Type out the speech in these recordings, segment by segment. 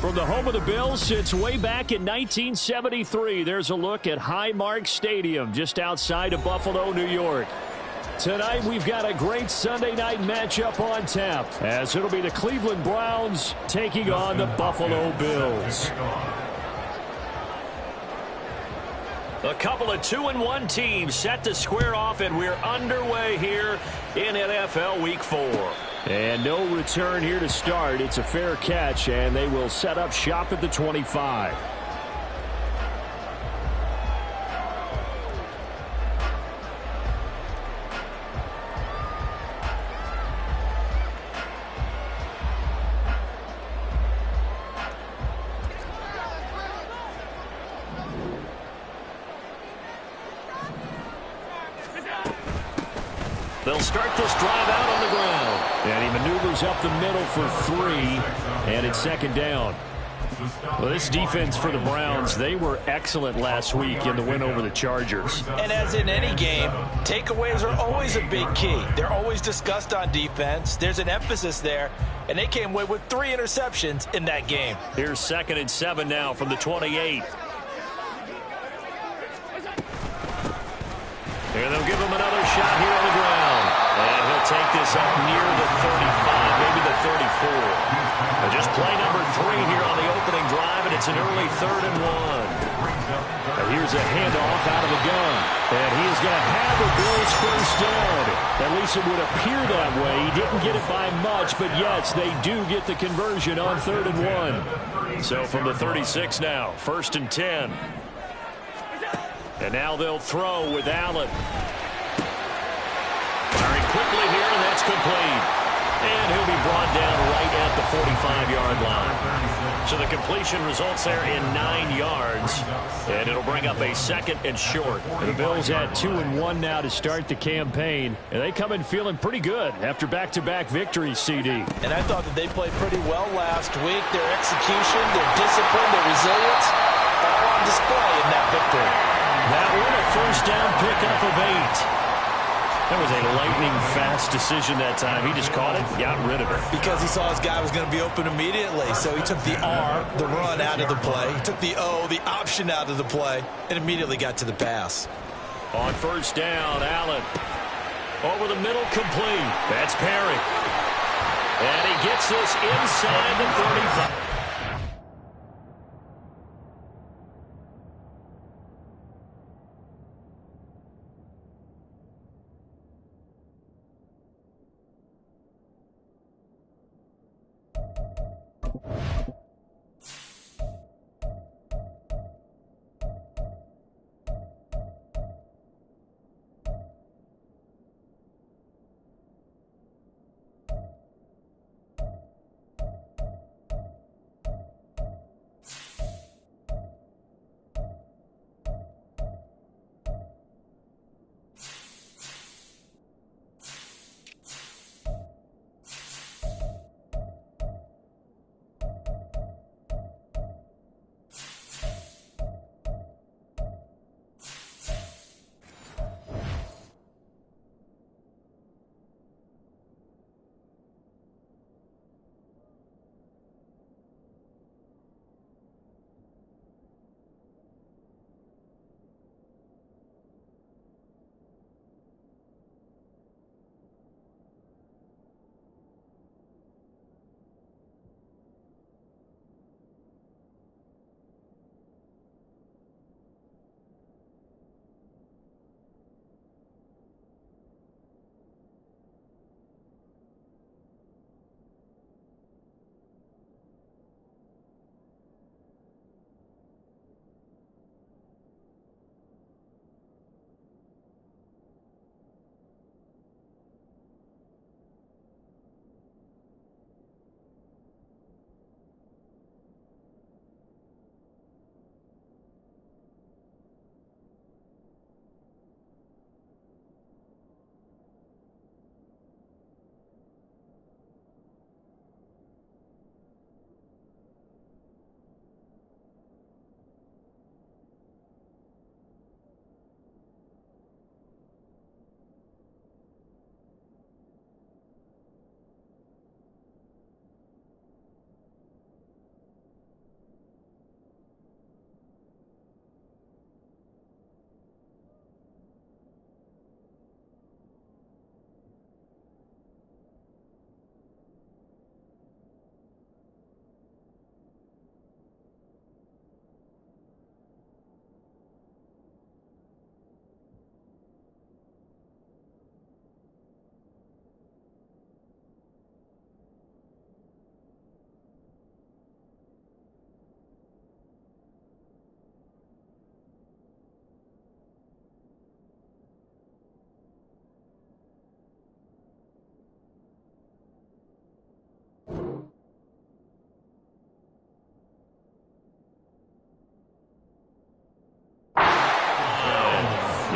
From the home of the Bills since way back in 1973, there's a look at Highmark Stadium just outside of Buffalo, New York. Tonight, we've got a great Sunday night matchup on tap, as it'll be the Cleveland Browns taking on the Buffalo Bills. A couple of 2-1 teams set to square off, and we're underway here in NFL Week 4. And no return here to start. It's a fair catch, and they will set up shop at the 25. They'll start this drive out on the ground. And he maneuvers up the middle for 3, and it's second down. Well, this defense for the Browns, they were excellent last week in the win over the Chargers. And as in any game, takeaways are always a big key. They're always discussed on defense. There's an emphasis there, and they came away with 3 interceptions in that game. Here's 2nd and 7 now from the 28. Here they'll give him another shot here on the ground. And he'll take this up near the 35, maybe the 34. And just play number 3 here on the opening drive, and it's an early 3rd and 1. And here's a handoff out of the gun. And he is going to have the Bills first down. At least it would appear that way. He didn't get it by much, but yes, they do get the conversion on 3rd and 1. So from the 36 now, 1st and 10. And now they'll throw with Allen. Firing quickly here, and that's complete. And he'll be brought down right at the 45-yard line. So the completion results there in 9 yards. And it'll bring up a 2nd and short. And the Bills at 2-1 now to start the campaign. And they come in feeling pretty good after back-to-back victories, CD. And I thought that they played pretty well last week. Their execution, their discipline, their resilience, all on display in that victory. That one, a first down pickup of 8. That was a lightning-fast decision that time. He just caught it, got rid of it. Because he saw his guy was going to be open immediately. So he took the R, the run, out of the play. He took the O, the option, out of the play, and immediately got to the pass. On first down, Allen. Over the middle, complete. That's Perry. And he gets this inside the 35.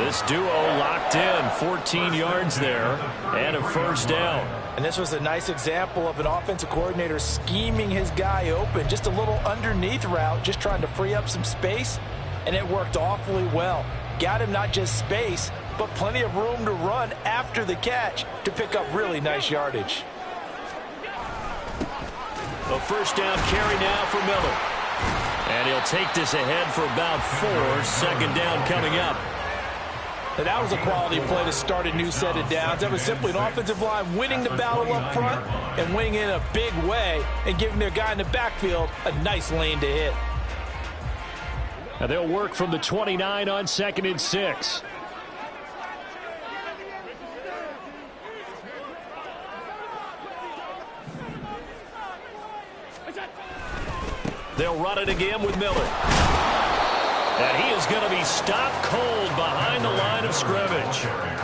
This duo locked in, 14 yards there, and a first down. And this was a nice example of an offensive coordinator scheming his guy open. Just a little underneath route, just trying to free up some space, and it worked awfully well. Got him not just space, but plenty of room to run after the catch to pick up really nice yardage. A first down carry now for Miller. And he'll take this ahead for about 4. Second down coming up. And that was a quality play to start a new set of downs. That was simply an offensive line winning the battle up front and winning in a big way and giving their guy in the backfield a nice lane to hit. Now they'll work from the 29 on 2nd and 6. They'll run it again with Miller. And he is going to be stopped cold behind the line of scrimmage.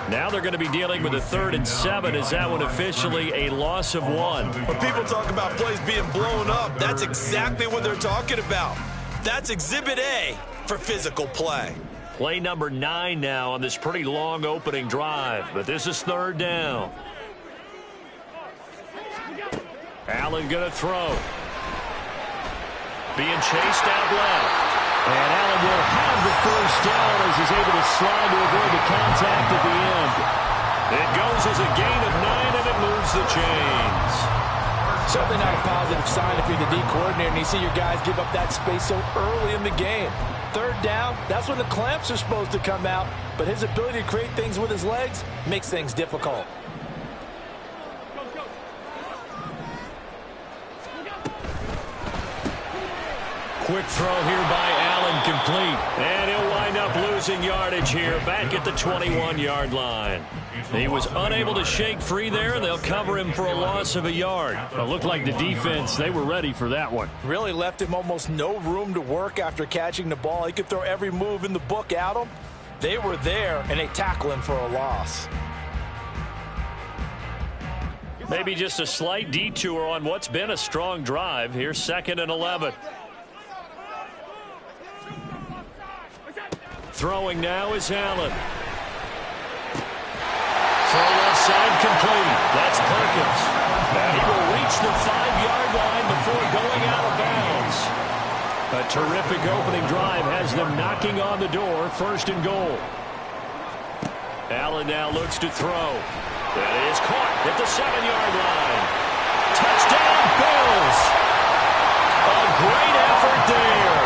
Now they're going to be dealing with a 3rd and 7. Is that one officially a loss of 1? When people talk about plays being blown up, that's exactly what they're talking about. That's Exhibit A for physical play. Play number 9 now on this pretty long opening drive. But this is 3rd down. Allen going to throw. Being chased out left. And Allen will have the first down as he's able to slide to avoid the contact at the end. It goes as a gain of 9, and it moves the chains. Certainly not a positive sign if you're the D coordinator and you see your guys give up that space so early in the game. 3rd down, that's when the clamps are supposed to come out, but his ability to create things with his legs makes things difficult. Quick throw here by Allen, complete. And he'll wind up losing yardage here back at the 21-yard line. He was unable to shake free there, and they'll cover him for a loss of a yard. It looked like the defense, they were ready for that one. Really left him almost no room to work after catching the ball. He could throw every move in the book at him. They were there, and they tackle him for a loss. Maybe just a slight detour on what's been a strong drive. Here's 2nd and 11. Throwing now is Allen. Throw left side complete. That's Perkins. And he will reach the 5-yard line before going out of bounds. A terrific opening drive has them knocking on the door. 1st and goal. Allen now looks to throw. That is caught at the 7-yard line. Touchdown, Bills. A great effort there.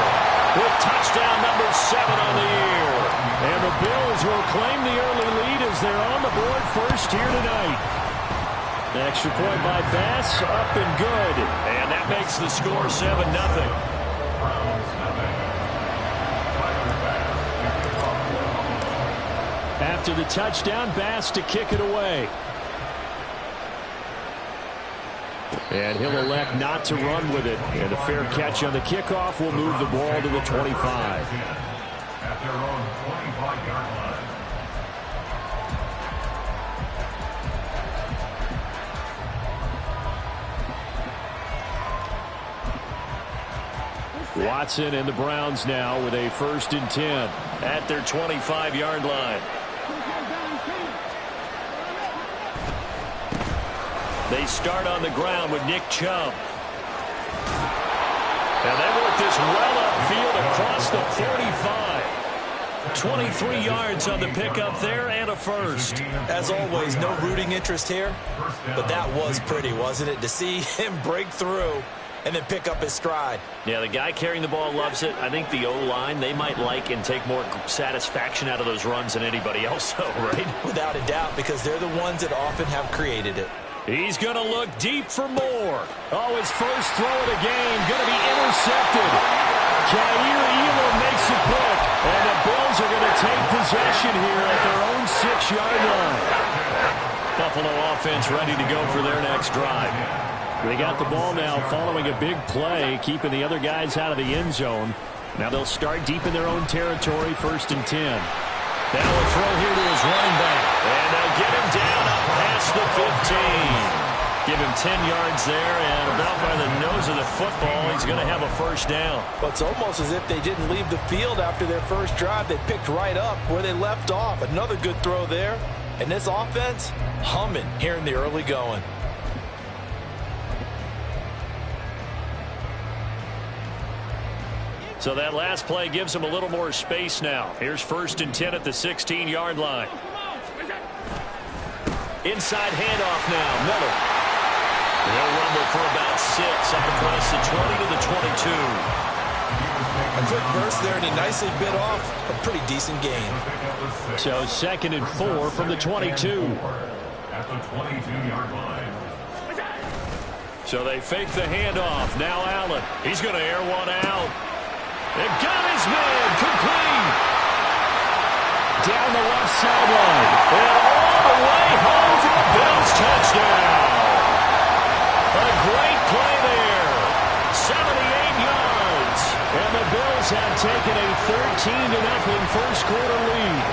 With touchdown number 7 on the year. And the Bills will claim the early lead as they're on the board first here tonight. The extra point by Bass, up and good. And that makes the score 7-0. After the touchdown, Bass to kick it away. And he'll elect not to run with it. And a fair catch on the kickoff will move the ball to the 25. Watson and the Browns now with a 1st and 10 at their 25-yard line. They start on the ground with Nick Chubb. And they work this well upfield across the 45. 23 yards on the pickup there and a first. As always, no rooting interest here, but that was pretty, wasn't it? To see him break through and then pick up his stride. Yeah, the guy carrying the ball loves it. I think the O-line, they might like and take more satisfaction out of those runs than anybody else, though, right? Without a doubt, because they're the ones that often have created it. He's going to look deep for more. Oh, his first throw of the game going to be intercepted. Jair Elam makes a pick, and the Bills are going to take possession here at their own 6-yard line. Buffalo offense ready to go for their next drive. They got the ball now following a big play, keeping the other guys out of the end zone. Now they'll start deep in their own territory, 1st and 10. Now a throw here to his running back. And they'll get him down up past the 15. Give him 10 yards there, and about by the nose of the football, he's going to have a first down. Well, it's almost as if they didn't leave the field after their first drive. They picked right up where they left off. Another good throw there. And this offense, humming here in the early going. So that last play gives him a little more space now. Here's 1st and 10 at the 16-yard line. Inside handoff now, Miller. They'll rumble for about 6 up across the 20 to the 22. A quick burst there, and he nicely bit off a pretty decent gain. So 2nd and 4 from the 22. At the 22-yard line. So they fake the handoff. Now Allen. He's going to air one out. They've got his man complete. Down the left sideline. And all the way home for the Bills touchdown. A great play there. 78 yards. And the Bills have taken a 13-0 first quarter lead.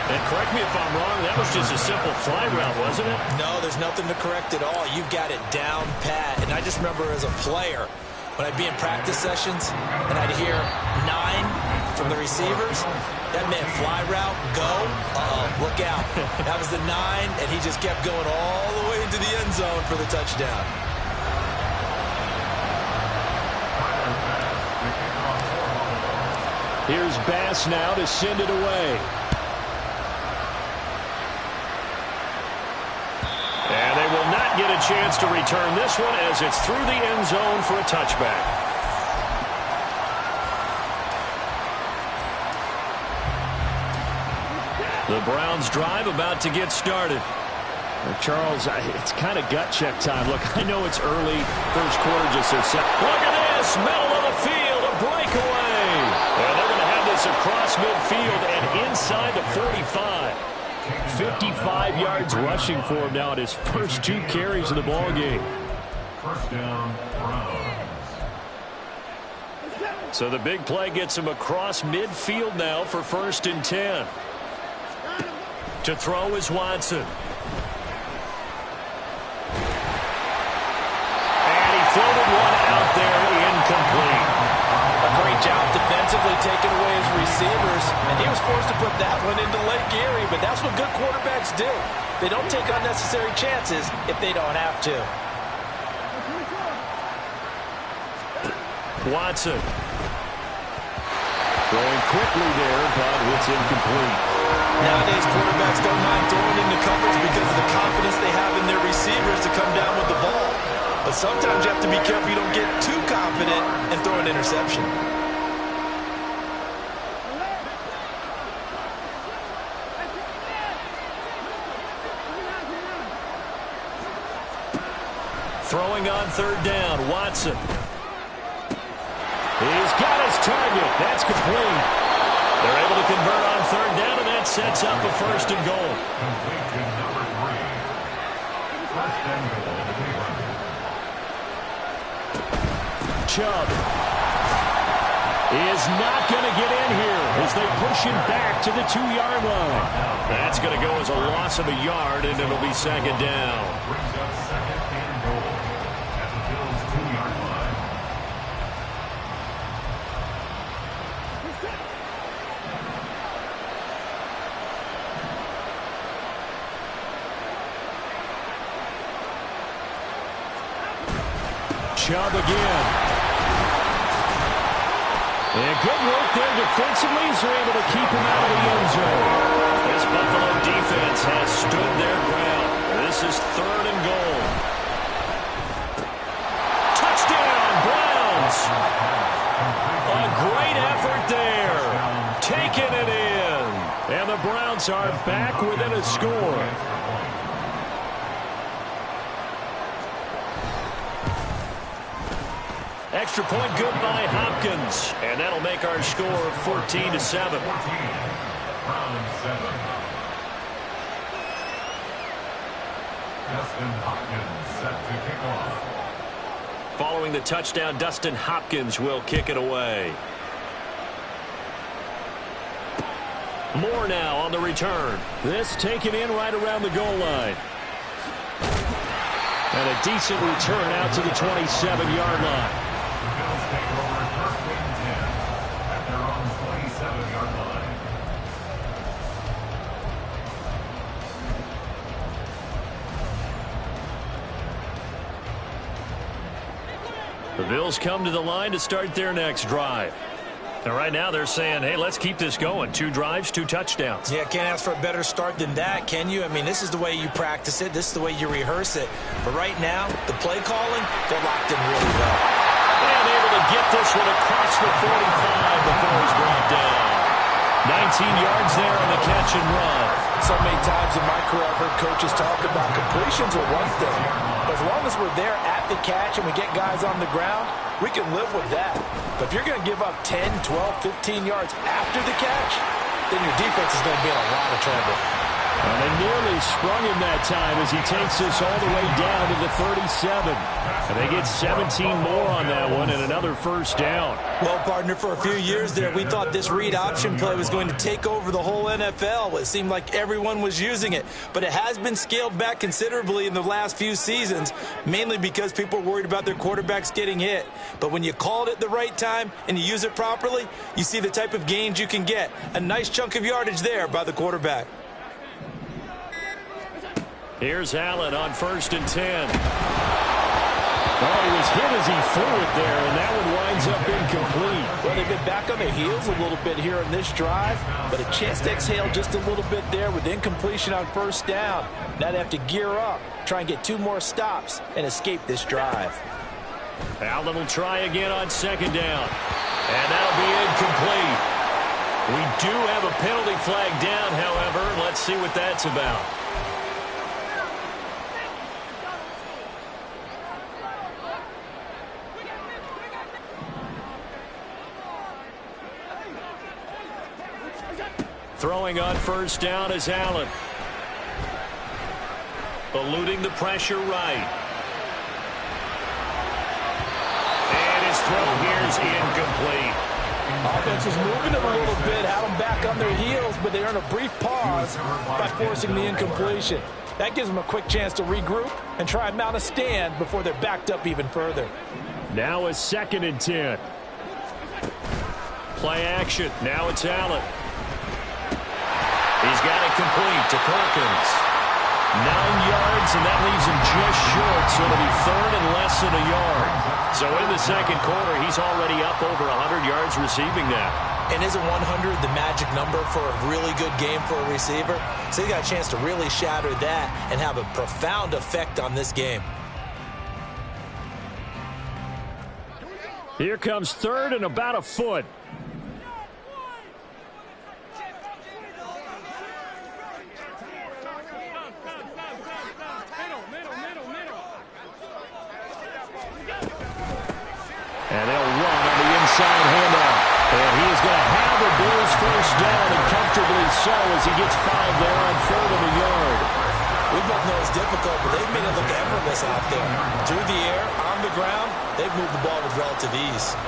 And correct me if I'm wrong, that was just a simple fly route, wasn't it? No, there's nothing to correct at all. You've got it down pat. And I just remember as a player, when I'd be in practice sessions and I'd hear 9 from the receivers, that meant fly route, go, look out. That was the 9, and he just kept going all the way into the end zone for the touchdown. Here's Bass now to send it away. And they will not get a chance to return this one as it's through the end zone for a touchback. The Browns drive about to get started. Charles, it's kind of gut check time. Look, I know it's early, first quarter, just a second. Look at this, middle of the field, a breakaway. And they're going to have this across midfield and inside the 45. 55 yards rushing for him now at his first 2 carries of the ball game. First down, Browns. So the big play gets him across midfield now for 1st and 10. To throw is Watson. And he floated one out there, incomplete. A great job defensively taking away his receivers, and he was forced to put that one into Lake Erie, but that's what good quarterbacks do. They don't take unnecessary chances if they don't have to. Watson. Throwing quickly there, but it's incomplete. Nowadays, quarterbacks don't mind throwing into coverage because of the confidence they have in their receivers to come down with the ball. But sometimes you have to be careful you don't get too confident and throw an interception. Throwing on 3rd down, Watson. He's got his target. That's complete. They're able to convert on 3rd down, and that sets up a 1st and goal. Completion number 3. First and goal. Chubb is not going to get in here as they push him back to the 2-yard line. That's going to go as a loss of a yard, and it'll be 2nd down. Brings up 2nd and goal at the Bills' 2-yard line. Chubb again. And good work there defensively as they're able to keep him out of the end zone. This Buffalo defense has stood their ground. This is 3rd and goal. Touchdown, Browns. A great effort there. Taking it in. And the Browns are back within a score. Extra point good by Hopkins. And that'll make our score 14-7. Browns 7. Dustin Hopkins set to kick off. Following the touchdown, Dustin Hopkins will kick it away. Moore now on the return. This taken in right around the goal line. And a decent return out to the 27-yard line. The Bills take over first and 10 at their own 27-yard line. The Bills come to the line to start their next drive. And right now they're saying, hey, let's keep this going. 2 drives, 2 touchdowns. Yeah, can't ask for a better start than that, can you? I mean, this is the way you practice it. This is the way you rehearse it. But right now, the play calling, they're locked in really well. And able to get this one across the 45 before he's brought down. 19 yards there on the catch and run. So many times in my career, I've heard coaches talk about completions are one thing. But as long as we're there at the catch and we get guys on the ground, we can live with that. But if you're going to give up 10, 12, 15 yards after the catch, then your defense is going to be in a lot of trouble. And they nearly sprung him that time as he takes this all the way down to the 37. And they get 17 more on that one and another first down. Well, partner, for a few years there, we thought this read option play was going to take over the whole NFL. It seemed like everyone was using it. But it has been scaled back considerably in the last few seasons, mainly because people are worried about their quarterbacks getting hit. But when you call it at the right time and you use it properly, you see the type of gains you can get. A nice chunk of yardage there by the quarterback. Here's Allen on 1st and 10. Oh, he was hit as he threw it there, and that one winds up incomplete. Well, they've been back on their heels a little bit here in this drive, but a chance to exhale just a little bit there with incompletion on 1st down. Now they have to gear up, try and get 2 more stops, and escape this drive. Allen will try again on 2nd down, and that'll be incomplete. We do have a penalty flag down, however. Let's see what that's about. Throwing on 1st down is Allen. Eluding the pressure right. And his throw here is incomplete. Offense was moving it a little bit, had them back on their heels, but they earn a brief pause by forcing the incompletion. That gives them a quick chance to regroup and try and mount a stand before they're backed up even further. Now a 2nd and 10. Play action. Now it's Allen. He's got it complete to Perkins. 9 yards, and that leaves him just short, so it'll be 3rd and less than a yard. So in the 2nd quarter, he's already up over 100 yards receiving now. And isn't 100 the magic number for a really good game for a receiver? So he got a chance to really shatter that and have a profound effect on this game. Here comes 3rd and about a foot. And they'll run on the inside handout. And he is going to have the Bills 1st down, and comfortably so as he gets 5 there on 3rd and a yard. We both know it's difficult, but they've made it look effortless out there. Through the air, on the ground, they've moved the ball with relative ease.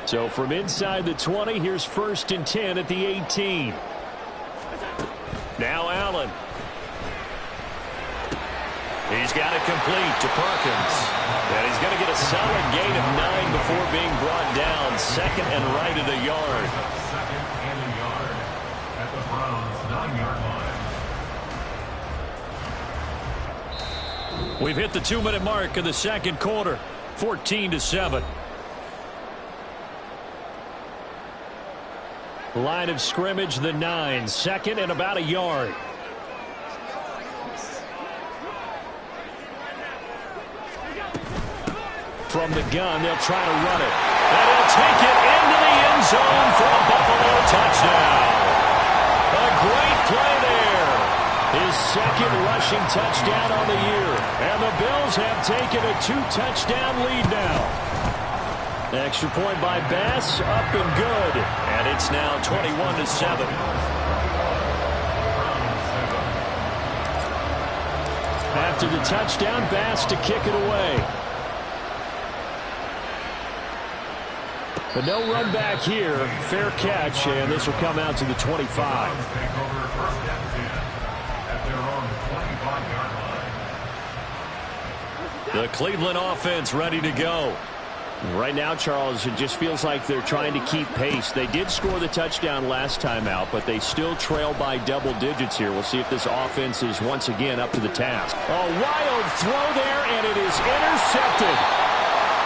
So from inside the 20, here's 1st and 10 at the 18. Now Allen. He's got it complete to Perkins. And he's going to get a solid gain of 9 before being brought down. 2nd and right at a yard. 2nd and a yard at the Browns' 9-yard line. We've hit the 2-minute mark of the 2nd quarter. 14-7. Line of scrimmage, the 9. 2nd and about a yard. From the gun, they'll try to run it. And he'll take it into the end zone for a Buffalo touchdown. A great play there. His 2nd rushing touchdown on the year. And the Bills have taken a 2-touchdown lead now. Extra point by Bass, up and good. And it's now 21-7. After the touchdown, Bass to kick it away. But no run back here. Fair catch, and this will come out to the 25. Take over first and 10 at their own 25-yard line. The Cleveland offense ready to go. Right now, Charles, it just feels like they're trying to keep pace. They did score the touchdown last time out, but they still trail by double digits here. We'll see if this offense is once again up to the task. A wild throw there, and it is intercepted.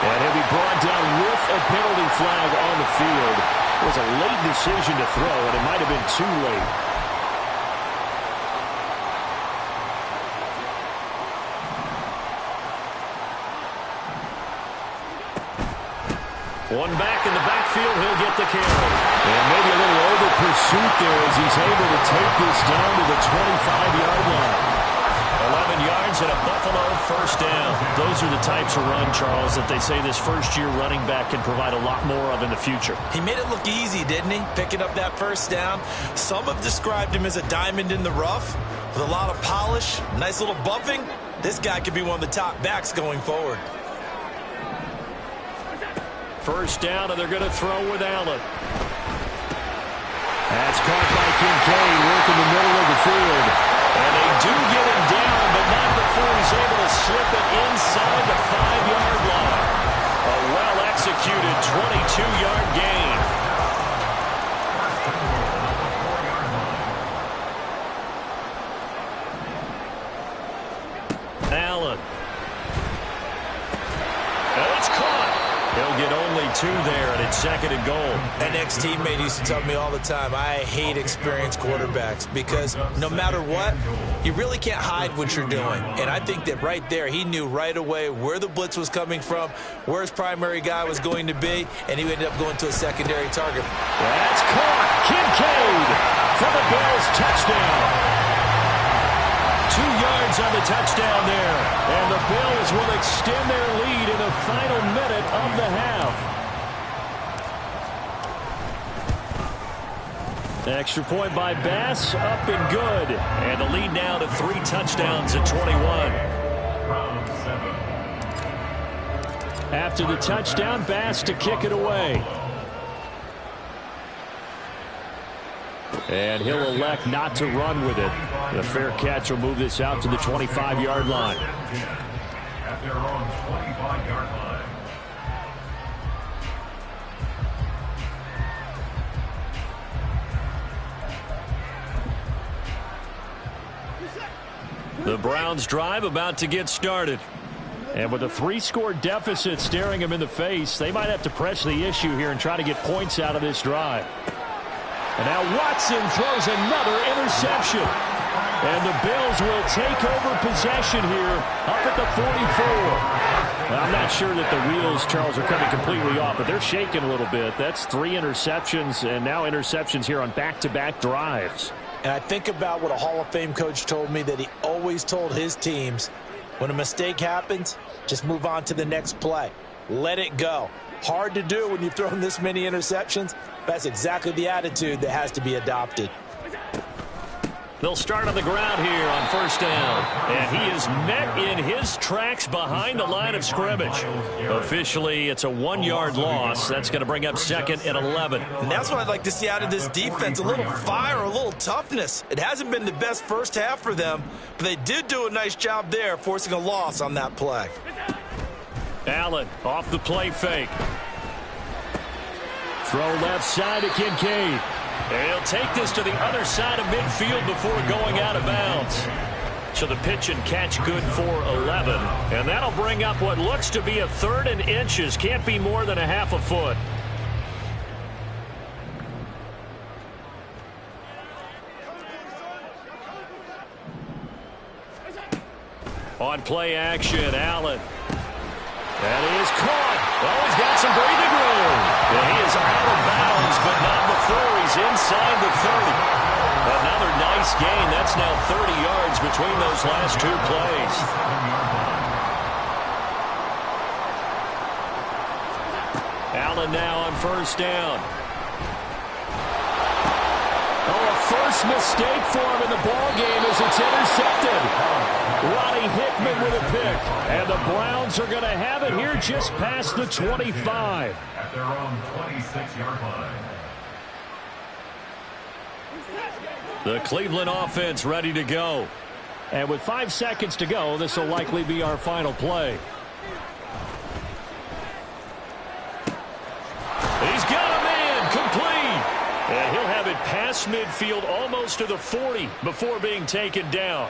And he'll be brought down with a penalty flag on the field. It was a late decision to throw, and it might have been too late. One back in the backfield, he'll get the carry. And maybe a little over pursuit there as he's able to take this down to the 25-yard line. 11 yards and a Buffalo first down. Those are the types of run, Charles, that they say this first-year running back can provide a lot more of in the future. He made it look easy, didn't he? Picking up that first down. Some have described him as a diamond in the rough with a lot of polish, nice little bumping. This guy could be one of the top backs going forward. First down, and they're going to throw with Allen. That's caught by Kincaid, working the middle of the field. And they do get him down, but not before he's able to slip it inside the 5-yard line. A well-executed 22-yard gain. Allen. And it's caught. He'll get only 2 there, and it's second and goal. An ex-teammate used to tell me all the time, I hate experienced quarterbacks because no matter what, you really can't hide what you're doing. And I think that right there, he knew right away where the blitz was coming from, where his primary guy was going to be, and he ended up going to a secondary target. That's caught. Kincaid for the Bills touchdown. 2 yards on the touchdown there. And the Bills will extend their lead in the final minute of the half. Extra point by Bass, up and good. And the lead now to 3 touchdowns at 21. Round 7. After the touchdown, Bass to kick it away. And he'll elect not to run with it. The fair catch will move this out to the 25-yard line. At their own 25-yard line. The Browns drive about to get started. And with a 3-score deficit staring him in the face, they might have to press the issue here and try to get points out of this drive. And now Watson throws another interception. And the Bills will take over possession here up at the 44. I'm not sure that the wheels, Charles, are coming completely off, but they're shaking a little bit. That's 3 interceptions, and now interceptions here on back-to-back drives. And I think about what a Hall of Fame coach told me that he always told his teams, when a mistake happens, just move on to the next play. Let it go. Hard to do when you've thrown this many interceptions. That's exactly the attitude that has to be adopted. They'll start on the ground here on first down. And he is met in his tracks behind the line of scrimmage. Officially, it's a 1-yard loss. That's going to bring up second and 11. And that's what I'd like to see out of this defense, a little fire, a little toughness. It hasn't been the best first half for them, but they did do a nice job there, forcing a loss on that play. Allen off the play fake. Throw left side to Kincaid. And he'll take this to the other side of midfield before going out of bounds. So the pitch and catch good for 11. And that'll bring up what looks to be a 3rd and inches. Can't be more than a half a foot. On play action, Allen. That is caught. Oh, he's got some breathing room. And he is out of bounds, but not before he's inside the 30. Another nice gain. That's now 30 yards between those last 2 plays. Allen now on first down. Oh, a First mistake for him in the ball game as it's intercepted. Ronnie Hickman with a pick. And the Browns are going to have it here just past the 25. At their own 26-yard line. The Cleveland offense ready to go. And with 5 seconds to go, this will likely be our final play. He's got a man complete. And he'll have it past midfield almost to the 40 before being taken down.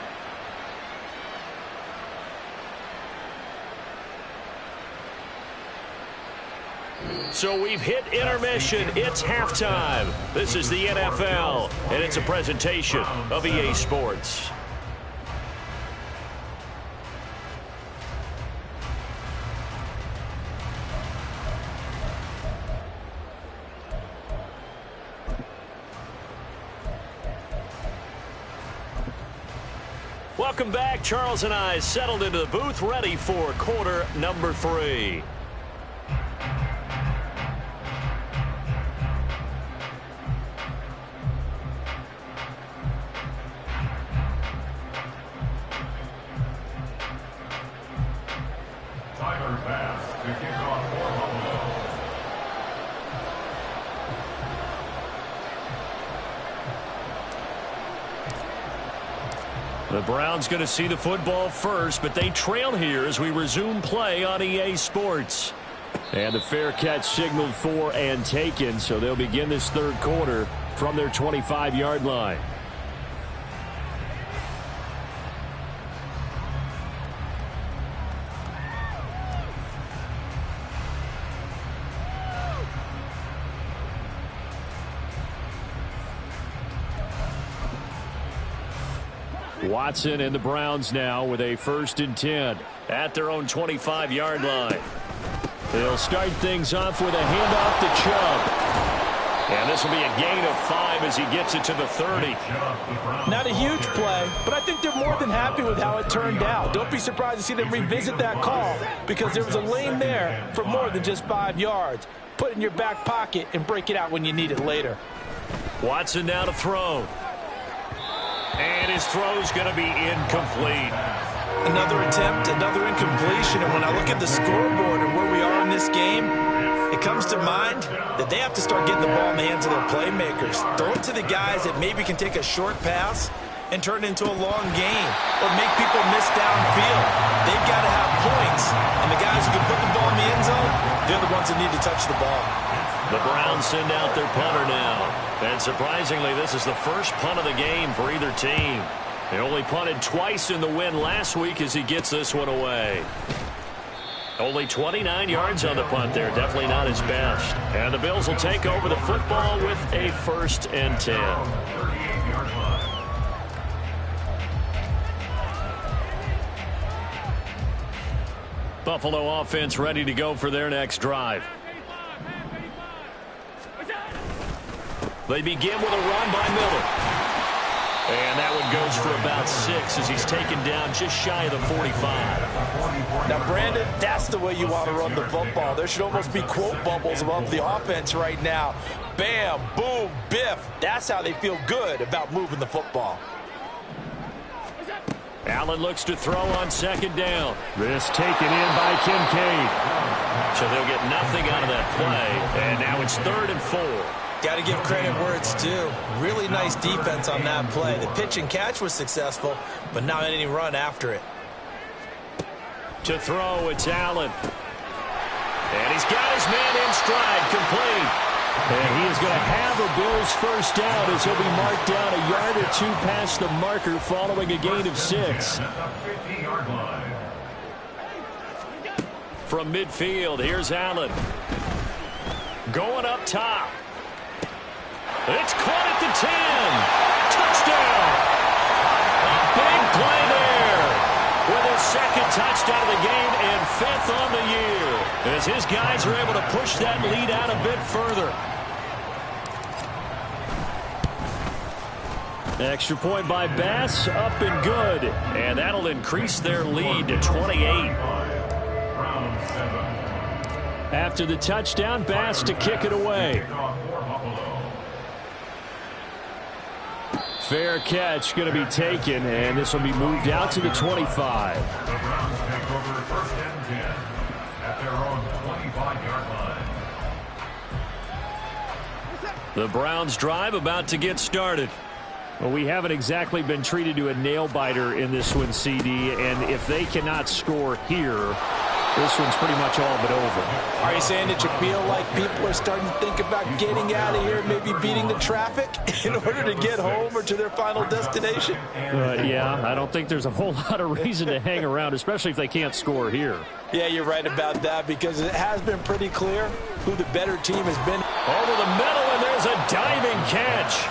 So we've hit intermission. It's halftime. This is the NFL, and it's a presentation of EA Sports. Welcome back. Charles and I settled into the booth, ready for quarter number 3. Tyler Bass to kick off for Buffalo. The Browns going to see the football first, but they trail here as we resume play on EA Sports. And the fair catch signaled for and taken, so they'll begin this third quarter from their 25-yard line. Watson and the Browns now with a 1st and 10 at their own 25-yard line. They'll start things off with a handoff to Chubb. And this will be a gain of 5 as he gets it to the 30. Not a huge play, but I think they're more than happy with how it turned out. Don't be surprised to see them revisit that call because there was a lane there for more than just 5 yards. Put it in your back pocket and break it out when you need it later. Watson now to throw. And his throw's going to be incomplete. Another attempt, another incompletion. And when I look at the scoreboard and where we are in this game, it comes to mind that they have to start getting the ball in the hands of their playmakers. Throw it to the guys that maybe can take a short pass and turn it into a long gain or make people miss downfield. They've got to have points. And the guys who can put the ball in the end zone, they're the ones that need to touch the ball. The Browns send out their punter now. And surprisingly, this is the first punt of the game for either team. They only punted twice in the win last week as he gets this one away. Only 29 yards on the punt there. Definitely not his best. And the Bills will take over the football with a 1st and 10. Buffalo offense ready to go for their next drive. They begin with a run by Miller. And that one goes for about 6 as he's taken down just shy of the 45. Now, Brandon, that's the way you want to run the football. There should almost be quote bubbles above the offense right now. Bam, boom, biff. That's how they feel good about moving the football. Allen looks to throw on 2nd down. This taken in by Kincaid. So they'll get nothing out of that play. And now it's 3rd and 4. Got to give credit where it's due. Really nice defense on that play. The pitch and catch was successful, but not any run after it. To throw, it's Allen. And he's got his man in stride, complete. And he is going to have a Bills 1st down as he'll be marked down a yard or 2 past the marker following a gain of 6. From midfield, here's Allen. Going up top. It's caught at the 10. Touchdown. A big play there. With his 2nd touchdown of the game and 5th on the year. As his guys are able to push that lead out a bit further. Extra point by Bass, up and good. And that'll increase their lead to 28. After the touchdown, Bass to kick it away. Fair catch going to be taken, and this will be moved out to the 25. The Browns take over first and 10 at their own 25-yard line. The Browns drive about to get started. Well, we haven't exactly been treated to a nail-biter in this one, CD, and if they cannot score here, this one's pretty much all but over. Are you saying that you feel like people are starting to think about getting out of here, maybe beating the traffic in order to get home or to their final destination? Yeah, I don't think there's a whole lot of reason to hang around, especially if they can't score here. Yeah, you're right about that, because it has been pretty clear who the better team has been. Over the middle, and there's a diving catch.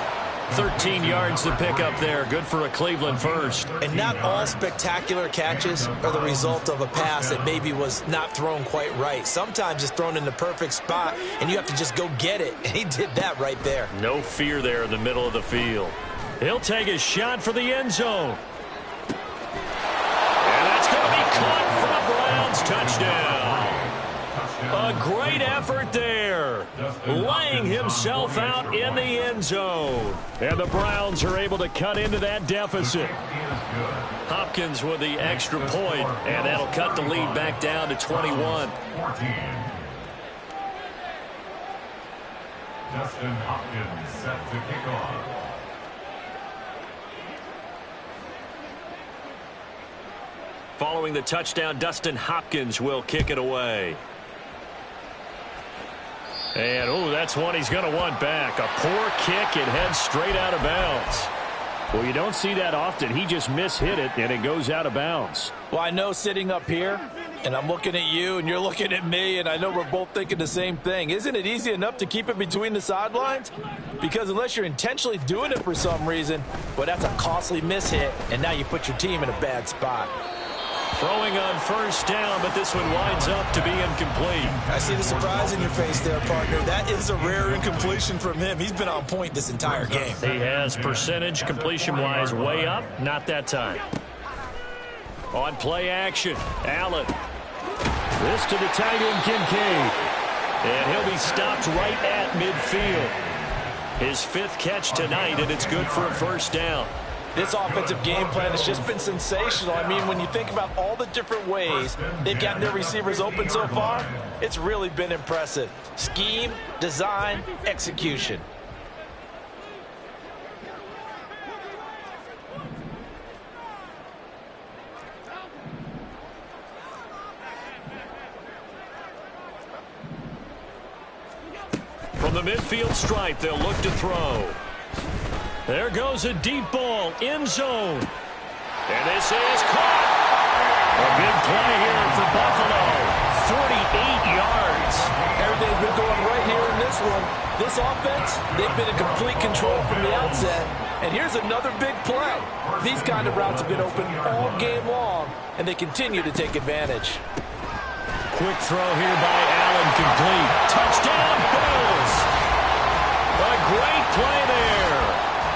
13 yards to pick up there. Good for a Cleveland first. And not all spectacular catches are the result of a pass that maybe was not thrown quite right. Sometimes it's thrown in the perfect spot, and you have to just go get it. And he did that right there. No fear there in the middle of the field. He'll take a shot for the end zone. And that's going to be caught for a Browns touchdown. A great effort there, laying himself out in the end zone. And the Browns are able to cut into that deficit. Hopkins with the extra point, and that'll cut the lead back down to 21. 14. Dustin Hopkins set to kick off. Following the touchdown, Dustin Hopkins will kick it away. And, oh, that's one he's going to want back. A poor kick, it heads straight out of bounds. Well, you don't see that often. He just mishit it, and it goes out of bounds. Well, I know sitting up here, and I'm looking at you, and you're looking at me, and I know we're both thinking the same thing. Isn't it easy enough to keep it between the sidelines? Because unless you're intentionally doing it for some reason, well, that's a costly mishit, and now you put your team in a bad spot. Throwing on first down, but this one winds up to be incomplete. I see the surprise in your face there, partner. That is a rare incompletion from him. He's been on point this entire game. He has percentage completion-wise way up. Not that time. On play action, Allen. This to the tight end, Kincaid. And he'll be stopped right at midfield. His fifth catch tonight, and it's good for a first down. This offensive game plan has just been sensational. I mean, when you think about all the different ways they've gotten their receivers open so far, it's really been impressive. Scheme, design, execution. From the midfield stripe, they'll look to throw. There goes a deep ball, end zone. And this is caught. A big play here for Buffalo. 48 yards. Everything's been going right here in this one. This offense, they've been in complete control from the outset. And here's another big play. These kind of routes have been open all game long, and they continue to take advantage. Quick throw here by Allen, complete. Touchdown, Bills. A great play there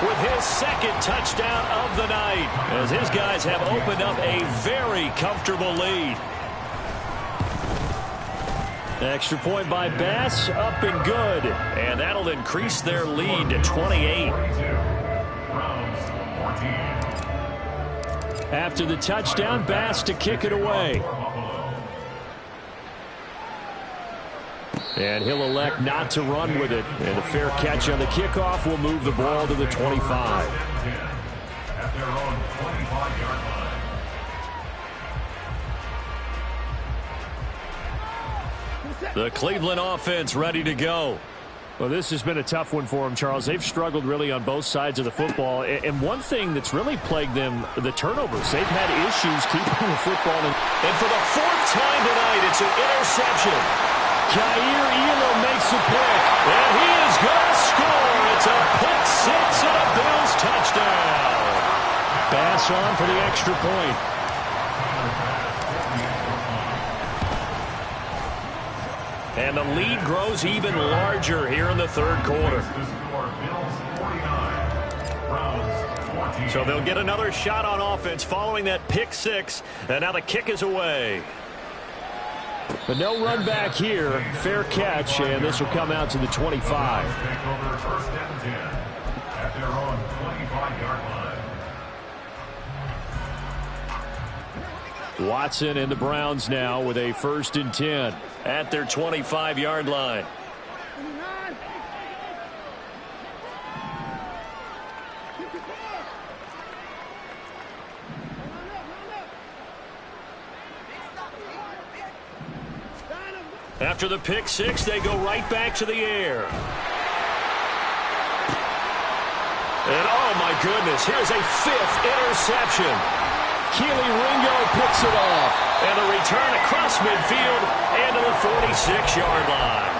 with his second touchdown of the night, as his guys have opened up a very comfortable lead. Extra point by Bass, up and good. And that'll increase their lead to 28. After the touchdown, Bass to kick it away. And he'll elect not to run with it. And a fair catch on the kickoff will move the ball to the 25. At their own 25-yard line. The Cleveland offense ready to go. Well, this has been a tough one for them, Charles. They've struggled really on both sides of the football. And one thing that's really plagued them, the turnovers. They've had issues keeping the football. And for the fourth time tonight, it's an interception. Jair Elam makes a pick. And he is going to score. It's a pick six and a Bills touchdown. Bass on for the extra point. And the lead grows even larger here in the third quarter. So they'll get another shot on offense following that pick six. And now the kick is away. But no run back here. Fair catch, and this will come out to the 25. Take over first and 10 at their own 25. Watson and the Browns now with a 1st and 10 at their 25-yard line. After the pick six, they go right back to the air. And oh my goodness, here's a 5th interception. Keely Ringo picks it off. And a return across midfield and to the 46-yard line.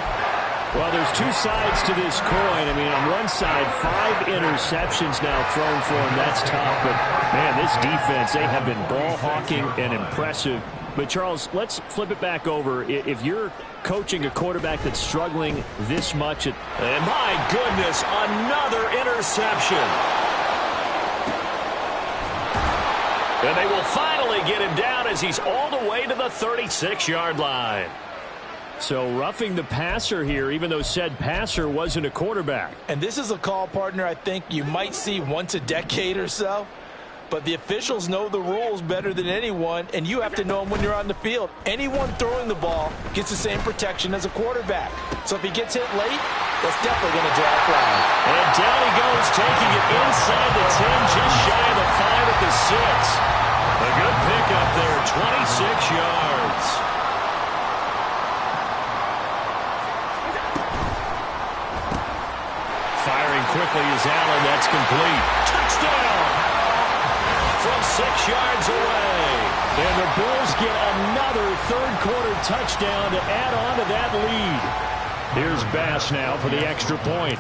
Well, there's two sides to this coin. I mean, on one side, 5 interceptions now thrown for him. That's tough. But, man, this defense, they have been ball hawking and impressive. But, Charles, let's flip it back over. If you're coaching a quarterback that's struggling this much. And my goodness, another interception. And they will finally get him down as he's all the way to the 36-yard line. So roughing the passer here, even though said passer wasn't a quarterback. And this is a call, partner, I think you might see once a decade or so. But the officials know the rules better than anyone, and you have to know them when you're on the field. Anyone throwing the ball gets the same protection as a quarterback. So if he gets hit late, that's definitely going to draw a flag. And down he goes, taking it inside the 10, just shy of the 5 at the 6. A good pickup there, 26 yards. Firing quickly is Allen. That's complete. Touchdown! From 6 yards away. And the Bills get another third-quarter touchdown to add on to that lead. Here's Bass now for the extra point.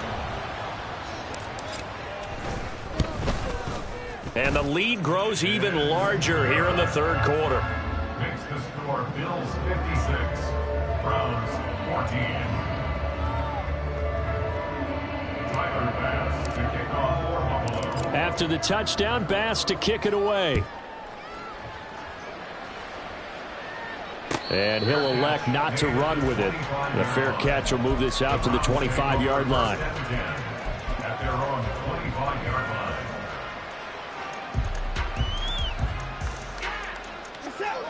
And the lead grows even larger here in the third quarter. Makes the score Bills 56, Browns 14. Tyler Bass to kick off for Buffalo. After the touchdown, Bass to kick it away. And he'll elect not to run with it. The fair catch will move this out to the 25-yard line. At their own 25-yard line.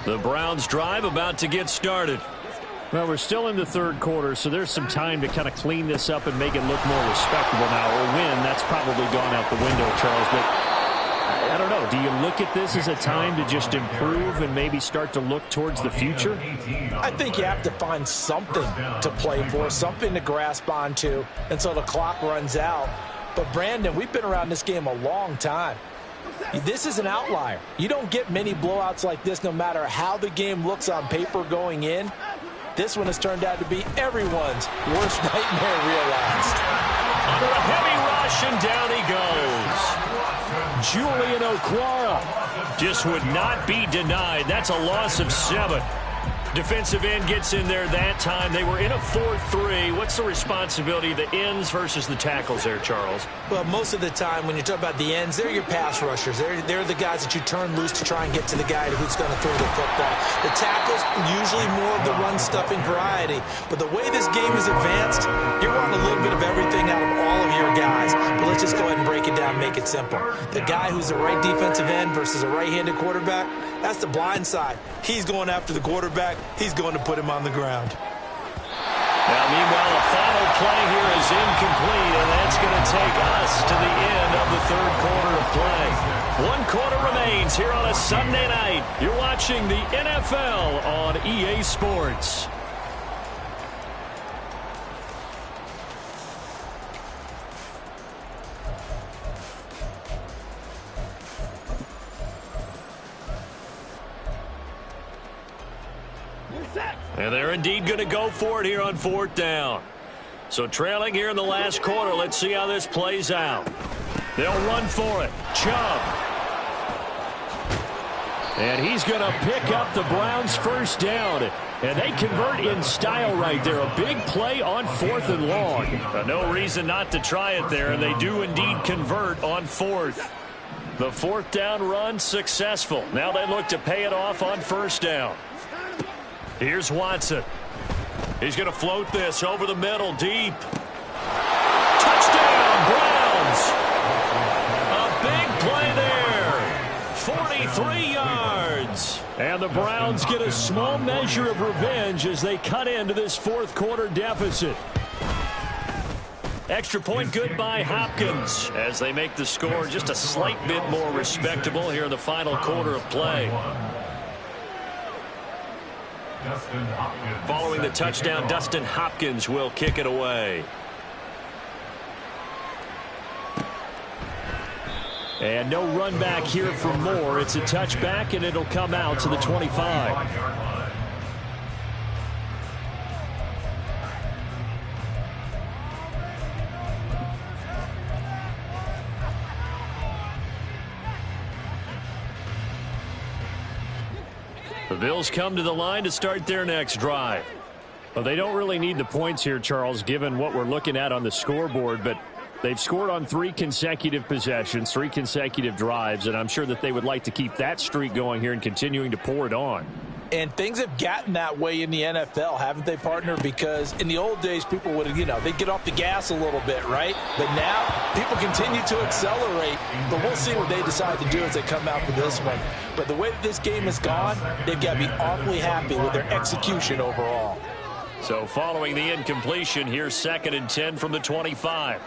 The Browns drive about to get started. Well, we're still in the third quarter, so there's some time to kind of clean this up and make it look more respectable now. Or win, that's probably gone out the window, Charles. But I don't know. Do you look at this as a time to just improve and maybe start to look towards the future? I think you have to find something to play for, something to grasp onto until the clock runs out. But, Brandon, we've been around this game a long time. This is an outlier. You don't get many blowouts like this no matter how the game looks on paper going in. This one has turned out to be everyone's worst nightmare realized. Under a heavy rush, and down he goes. Julian Okwara Just would not be denied. That's a loss of 7. Defensive end gets in there that time. They were in a 4-3. What's the responsibility of the ends versus the tackles there, Charles? Well, most of the time when you talk about the ends, they're your pass rushers. They're the guys that you turn loose to try and get to the guy who's going to throw the football. The tackles, usually more of the run-stuffing variety. But the way this game is advanced, you're wanting a little bit of everything out of all of your guys. But let's just go ahead and break it down, make it simple. The guy who's the right defensive end versus a right-handed quarterback, that's the blind side. He's going after the quarterback. He's going to put him on the ground. Now, meanwhile, the final play here is incomplete, and that's going to take us to the end of the third quarter of play. 1 quarter remains here on a Sunday night. You're watching the NFL on EA Sports. And they're indeed going to go for it here on 4th down. So trailing here in the last quarter. Let's see how this plays out. They'll run for it. Chubb. And he's going to pick up the Browns' first down. And they convert in style right there. A big play on 4th and long. No reason not to try it there, and they do indeed convert on 4th. The 4th down run successful. Now they look to pay it off on 1st down. Here's Watson. He's going to float this over the middle, deep. Touchdown, Browns! A big play there. 43 yards. And the Browns get a small measure of revenge as they cut into this fourth quarter deficit. Extra point good by Hopkins as they make the score just a slight bit more respectable here in the final quarter of play. Following the touchdown, Dustin Hopkins will kick it away. And no run back here for Moore. It's a touchback, and it'll come out to the 25. The Bills come to the line to start their next drive. Well, they don't really need the points here, Charles, given what we're looking at on the scoreboard, but they've scored on 3 consecutive possessions, 3 consecutive drives, and I'm sure that they would like to keep that streak going here and continuing to pour it on. And things have gotten that way in the NFL, haven't they, partner? Because in the old days, people would, they'd get off the gas a little bit, right? But now, people continue to accelerate. But we'll see what they decide to do as they come out for this one. But the way that this game has gone, they've got to be awfully happy with their execution overall. So following the incompletion, here's 2nd and 10 from the 25.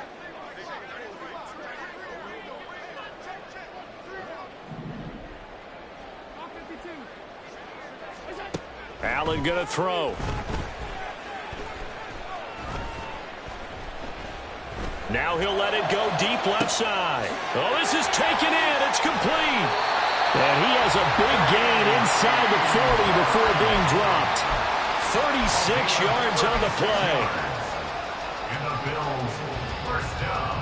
Allen going to throw. Now he'll let it go deep left side. Oh, this is taken in. It's complete. And he has a big gain inside the 40 before being dropped. 36 yards on the play. And the Bills first down.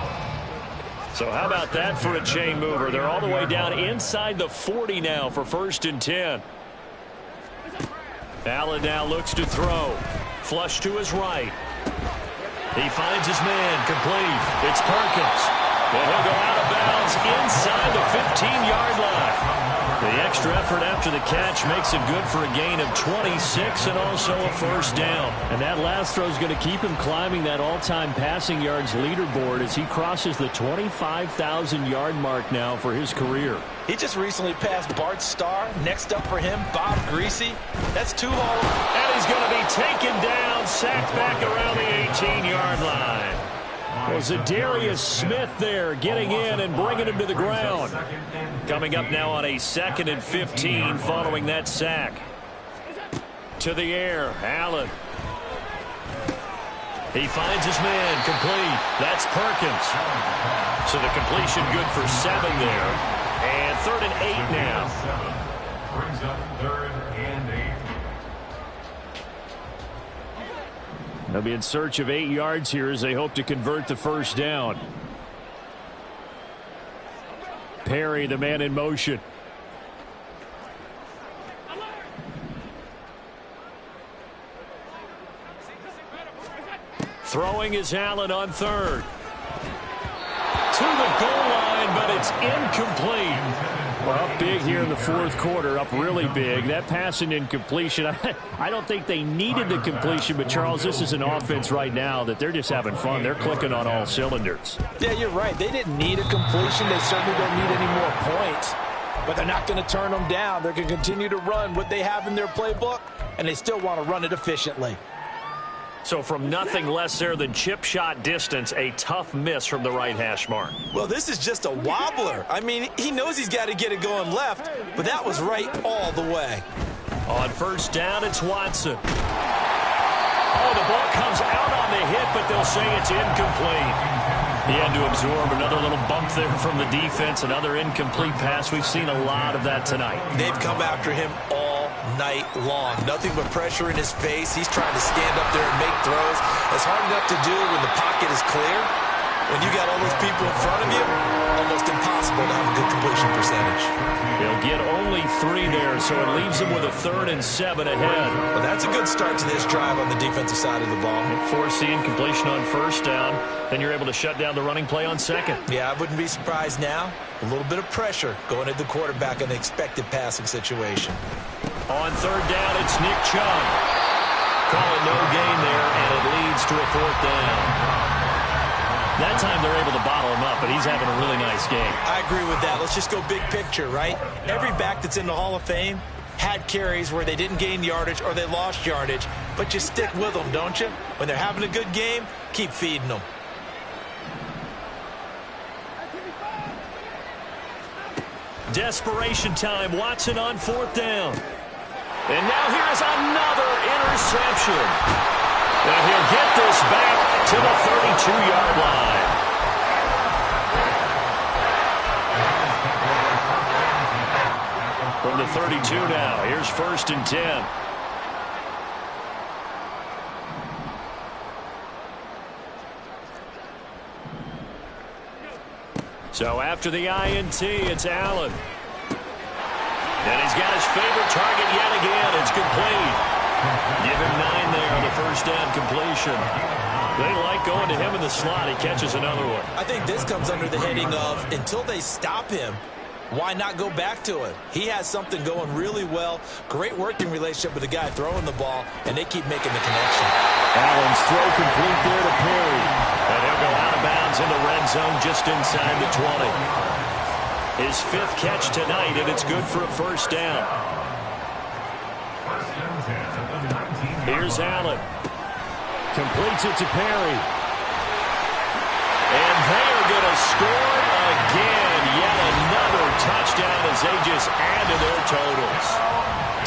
So how about that for a chain mover? They're all the way down inside the 40 now for 1st and 10. Allen now looks to throw. Flush to his right. He finds his man. Complete. It's Perkins. And he'll go out of bounds inside the 15-yard line. The extra effort after the catch makes it good for a gain of 26 and also a 1st down. And that last throw is going to keep him climbing that all-time passing yards leaderboard as he crosses the 25,000-yard mark now for his career. He just recently passed Bart Starr. Next up for him, Bob Greasy. That's 2 all. And he's going to be taken down, sacked back around the 18-yard line. Was Zadarius Smith there getting in and bringing him to the ground. Coming up now on a 2nd and 15 following that sack. To the air, Allen. He finds his man, complete. That's Perkins. So the completion good for 7 there. And 3rd and 8 now. Brings up 3rd and 8. They'll be in search of 8 yards here as they hope to convert the 1st down. Perry, the man in motion. Throwing is Allen on 3rd. To the goal line, but it's incomplete. Well, up big here in the 4th quarter, up really big. That pass and incompletion, I don't think they needed the completion, but Charles, this is an offense right now that they're just having fun. They're clicking on all cylinders. Yeah, you're right. They didn't need a completion. They certainly don't need any more points, but they're not going to turn them down. They're going to continue to run what they have in their playbook, and they still want to run it efficiently. So from nothing less there than chip shot distance, a tough miss from the right hash mark. Well, this is just a wobbler. I mean, he knows he's got to get it going left, but that was right all the way. On 1st down, it's Watson. Oh, the ball comes out on the hit, but they'll say it's incomplete. He had to absorb another little bump there from the defense, another incomplete pass. We've seen a lot of that tonight. They've come after him all night long. Nothing but pressure in his face. He's trying to stand up there and make throws. It's hard enough to do when the pocket is clear. When you got all those people in front of you, almost impossible to have a good completion percentage. He'll get only 3 there, so it leaves him with a 3rd and 7 ahead. Well, that's a good start to this drive on the defensive side of the ball. Force the incompletion on 1st down, then you're able to shut down the running play on 2nd. Yeah, I wouldn't be surprised now. A little bit of pressure going at the quarterback in the expected passing situation. On 3rd down, it's Nick Chubb. Call it no gain there, and it leads to a 4th down. That time they're able to bottle him up, but he's having a really nice game. I agree with that. Let's just go big picture, right? Every back that's in the Hall of Fame had carries where they didn't gain yardage or they lost yardage, but you stick with them, don't you? When they're having a good game, keep feeding them. Desperation time. Watson on 4th down. And now here's another interception. And he'll get this back to the 32-yard line. From the 32 now, here's 1st and 10. So after the INT, it's Allen. And he's got his favorite target yet again. It's complete. Give him 9 there on the 1st down completion. They like going to him in the slot. He catches another one. I think this comes under the heading of until they stop him, why not go back to him? He has something going really well. Great working relationship with the guy throwing the ball, and they keep making the connection. Allen's throw complete there to Perry. And he'll go out of bounds in the red zone just inside the 20. His 5th catch tonight, and it's good for a 1st down. Here's Allen. Completes it to Perry. And they are going to score again. Yet another touchdown as they just add to their totals.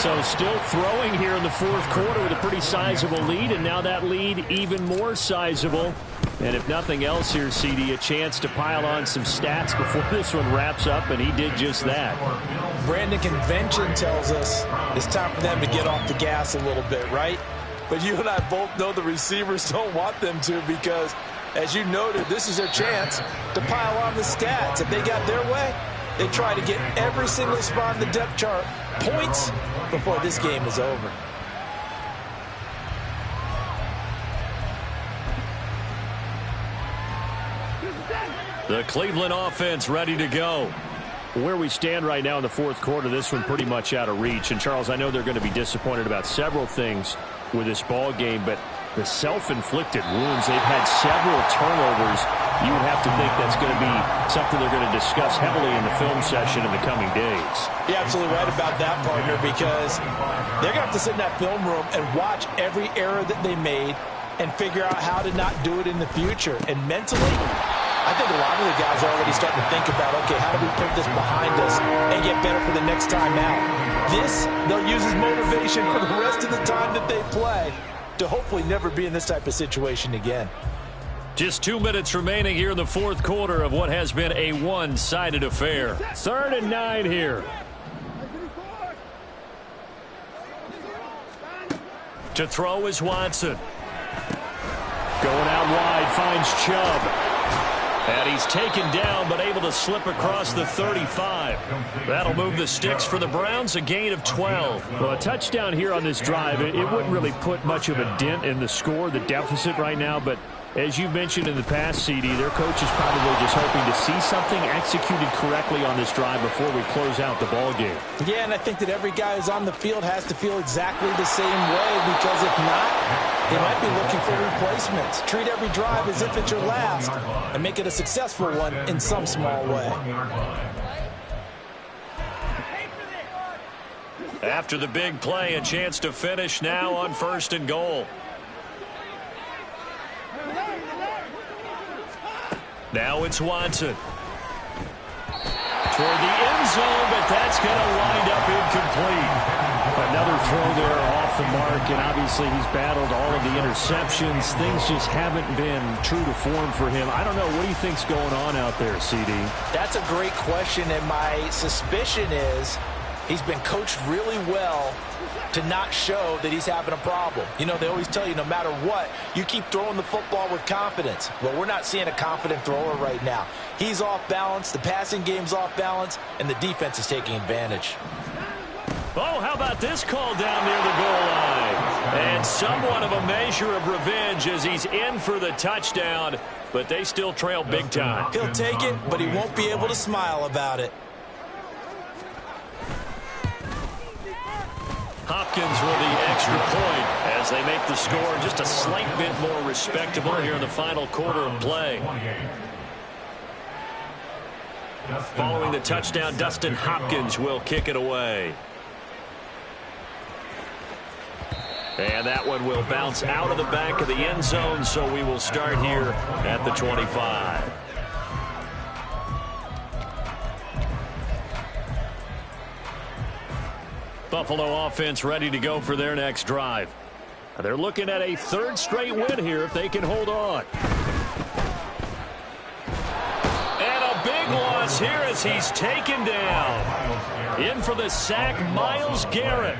So still throwing here in the 4th quarter with a pretty sizable lead, and now that lead even more sizable. And if nothing else here, CD, a chance to pile on some stats before this one wraps up, and he did just that. Brandon, convention tells us it's time for them to get off the gas a little bit, right? But you and I both know the receivers don't want them to because, as you noted, this is their chance to pile on the stats. If they got their way, they try to get every single spot in the depth chart points before this game is over. The Cleveland offense ready to go. Where we stand right now in the 4th quarter, this one pretty much out of reach. And, Charles, I know they're going to be disappointed about several things with this ball game, but the self-inflicted wounds, they've had several turnovers. You would have to think that's going to be something they're going to discuss heavily in the film session in the coming days. You're absolutely right about that, partner, because they're going to have to sit in that film room and watch every error that they made and figure out how to not do it in the future. And mentally, I think a lot of the guys are already starting to think about, okay, how do we put this behind us and get better for the next time out? This, they'll use as motivation for the rest of the time that they play to hopefully never be in this type of situation again. Just 2 minutes remaining here in the 4th quarter of what has been a one-sided affair. 3rd and 9 here. To throw is Watson. Going out wide, finds Chubb. And he's taken down, but able to slip across the 35. That'll move the sticks for the Browns, a gain of 12. Well, a touchdown here on this drive, it wouldn't really put much of a dent in the score, the deficit right now, but as you mentioned in the past, CD, their coach is probably just hoping to see something executed correctly on this drive before we close out the ball game. Yeah, and I think that every guy who's on the field has to feel exactly the same way, because if not, they might be looking for replacements. Treat every drive as if it's your last and make it a successful one in some small way. After the big play, a chance to finish now on 1st and goal. Now it's Watson. Toward the end zone, but that's going to wind up incomplete. Another throw there off the mark, and obviously he's battled all of the interceptions. Things just haven't been true to form for him. I don't know. What do you think's going on out there, CD? That's a great question, and my suspicion is he's been coached really well to not show that he's having a problem. You know, they always tell you no matter what, you keep throwing the football with confidence. Well, we're not seeing a confident thrower right now. He's off balance, the passing game's off balance, and the defense is taking advantage. Oh, how about this call down near the goal line? And somewhat of a measure of revenge as he's in for the touchdown, but they still trail big time. He'll take it, but he won't be able to smile about it. Hopkins with the extra point as they make the score just a slight bit more respectable here in the final quarter of play. Following the touchdown, Dustin Hopkins will kick it away. And that one will bounce out of the back of the end zone, so we will start here at the 25. Buffalo offense ready to go for their next drive. They're looking at a third straight win here if they can hold on. And a big loss here as he's taken down. In for the sack, Myles Garrett.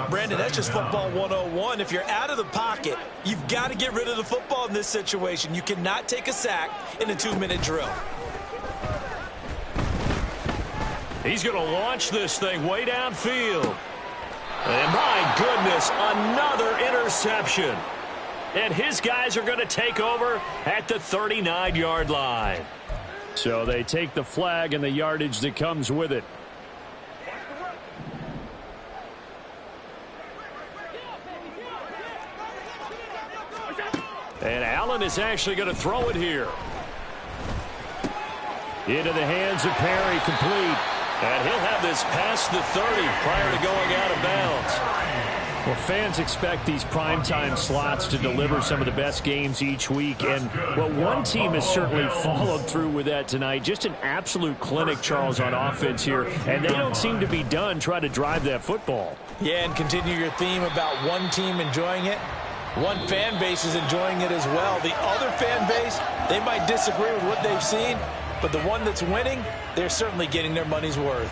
Brandon, that's just football 101. If you're out of the pocket, you've got to get rid of the football in this situation. You cannot take a sack in a 2-minute drill. He's going to launch this thing way downfield. And my goodness, another interception. And his guys are going to take over at the 39-yard line. So they take the flag and the yardage that comes with it. And Allen is actually going to throw it here. Into the hands of Perry, complete. And he'll have this past the 30 prior to going out of bounds. Well, fans expect these primetime slots to deliver some of the best games each week. And, well, one team has certainly followed through with that tonight. Just an absolute clinic, Charles, on offense here. And they don't seem to be done trying to drive that football. Yeah, and continue your theme about one team enjoying it. One fan base is enjoying it as well. The other fan base, they might disagree with what they've seen, but the one that's winning, they're certainly getting their money's worth.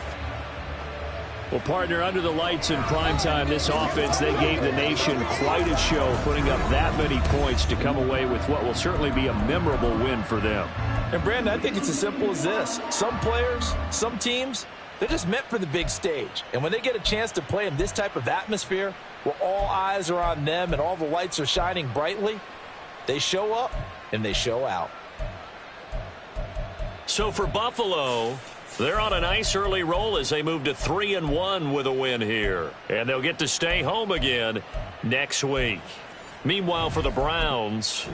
Well, partner, under the lights in primetime, this offense, they gave the nation quite a show, putting up that many points to come away with what will certainly be a memorable win for them. And, Brandon, I think it's as simple as this. Some players, some teams, they're just meant for the big stage. And when they get a chance to play in this type of atmosphere, where all eyes are on them and all the lights are shining brightly, they show up and they show out. So for Buffalo, they're on a nice early roll as they move to 3-1 with a win here. And they'll get to stay home again next week. Meanwhile, for the Browns,